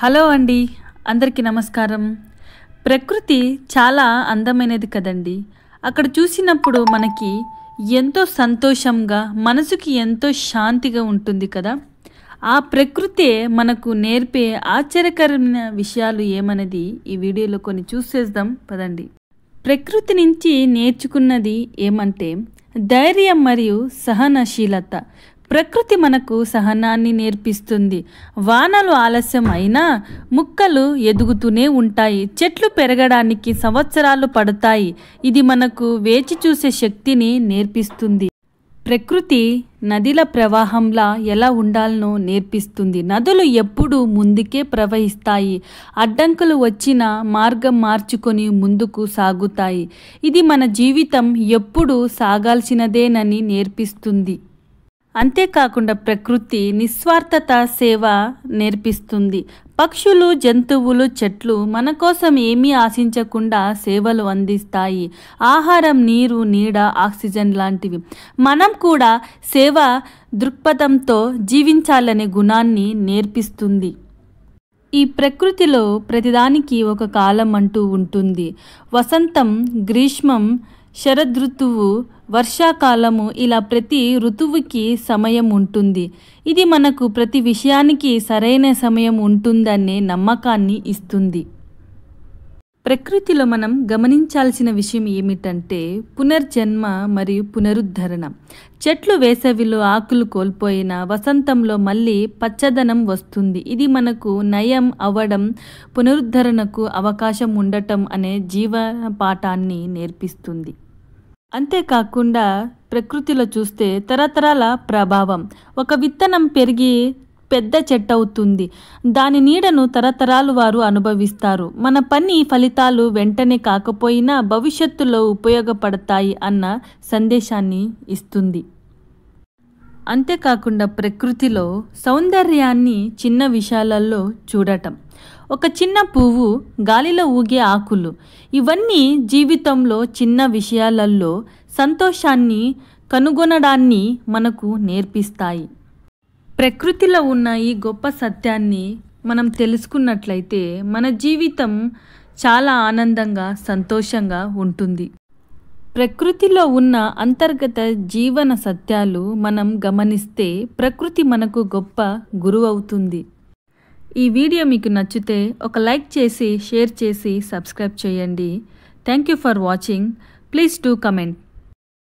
Hello అండి, అందరికీ నమస్కారం. ప్రకృతి చాలా అందమైనది కదండి. అక్కడ చూసినప్పుడు మనకి ఎంతో సంతోషంగా, మనసుకి ఎంతో శాంతిగా ఉంటుంది కదా. ఆ ప్రకృతే మనకు నేర్పే ఆశ్చర్యకరమైన విషయాలు ఏమన్నది ఈ వీడియోలో కొన్ని చూసేద్దాం పదండి. ప్రకృతి నుంచి నేర్చుకున్నది ఏమంటే ధైర్యం మరియు సహనశీలత. ప్రకృతి మనకు సహనాన్ని నేర్పిస్తుంది. వానలు ఆలస్యం అయినా ముక్కలు ఎదుగుతూనే ఉంటాయి. చెట్లు పెరగడానికి సంవత్సరాలు పడతాయి. ఇది మనకు వేచి చూసే శక్తిని నేర్పిస్తుంది. ప్రకృతి నదిల ప్రవాహంలా ఎలా ఉండాలనో నేర్పిస్తుంది. నదులు ఎప్పుడూ ముందుకే ప్రవహిస్తాయి. అడ్డంకులు వచ్చిన మార్గం మార్చుకొని ముందుకు సాగుతాయి. ఇది మన జీవితం ఎప్పుడూ సాగాల్సినదేనని నేర్పిస్తుంది. అంతేకాకుండా ప్రకృతి నిస్వార్థత సేవ నేర్పిస్తుంది. పక్షులు, జంతువులు, చెట్లు మన కోసం ఏమీ ఆశించకుండా సేవలు అందిస్తాయి. ఆహారం, నీరు, నీడ, ఆక్సిజన్ లాంటివి. మనం కూడా సేవా దృక్పథంతో జీవించాలనే గుణాన్ని నేర్పిస్తుంది. ఈ ప్రకృతిలో ప్రతిదానికి ఒక కాలం అంటూ ఉంటుంది. వసంతం, గ్రీష్మం, శరదృతువు, వర్షాకాలము, ఇలా ప్రతి ఋతువుకి సమయం ఉంటుంది. ఇది మనకు ప్రతి విషయానికి సరైన సమయం ఉంటుందనే నమ్మకాన్ని ఇస్తుంది. ప్రకృతిలో మనం గమనించాల్సిన విషయం ఏమిటంటే పునర్జన్మ మరియు పునరుద్ధరణ. చెట్లు వేసవిలో ఆకులు కోల్పోయిన వసంతంలో మళ్ళీ పచ్చదనం వస్తుంది. ఇది మనకు నయం అవ్వడం, పునరుద్ధరణకు అవకాశం ఉండటం అనే జీవన పాఠాన్ని నేర్పిస్తుంది. అంతేకాకుండా ప్రకృతిలో చూస్తే తరతరాల ప్రభావం. ఒక విత్తనం పెరిగి పెద్ద చెట్టు అవుతుంది. దాని నీడను తరతరాలు వారు అనుభవిస్తారు. మన పని ఫలితాలు వెంటనే కాకపోయినా భవిష్యత్తులో ఉపయోగపడతాయి అన్న సందేశాన్ని ఇస్తుంది. అంతేకాకుండా ప్రకృతిలో సౌందర్యాన్ని చిన్న విషయాలలో చూడటం. ఒక చిన్న పువ్వు, గాలిలో ఊగే ఆకులు, ఇవన్నీ జీవితంలో చిన్న విషయాలలో సంతోషాన్ని కనుగొనడాన్ని మనకు నేర్పిస్తాయి. ప్రకృతిలో ఉన్న ఈ గొప్ప సత్యాన్ని మనం తెలుసుకున్నట్లయితే మన జీవితం చాలా ఆనందంగా, సంతోషంగా ఉంటుంది. ప్రకృతిలో ఉన్న అంతర్గత జీవన సత్యాలు మనం గమనిస్తే ప్రకృతి మనకు గొప్ప గురువు అవుతుంది. ఈ వీడియో మీకు నచ్చితే ఒక లైక్ చేసి, షేర్ చేసి, సబ్స్క్రైబ్ చేయండి. Thank you for watching. Please do comment.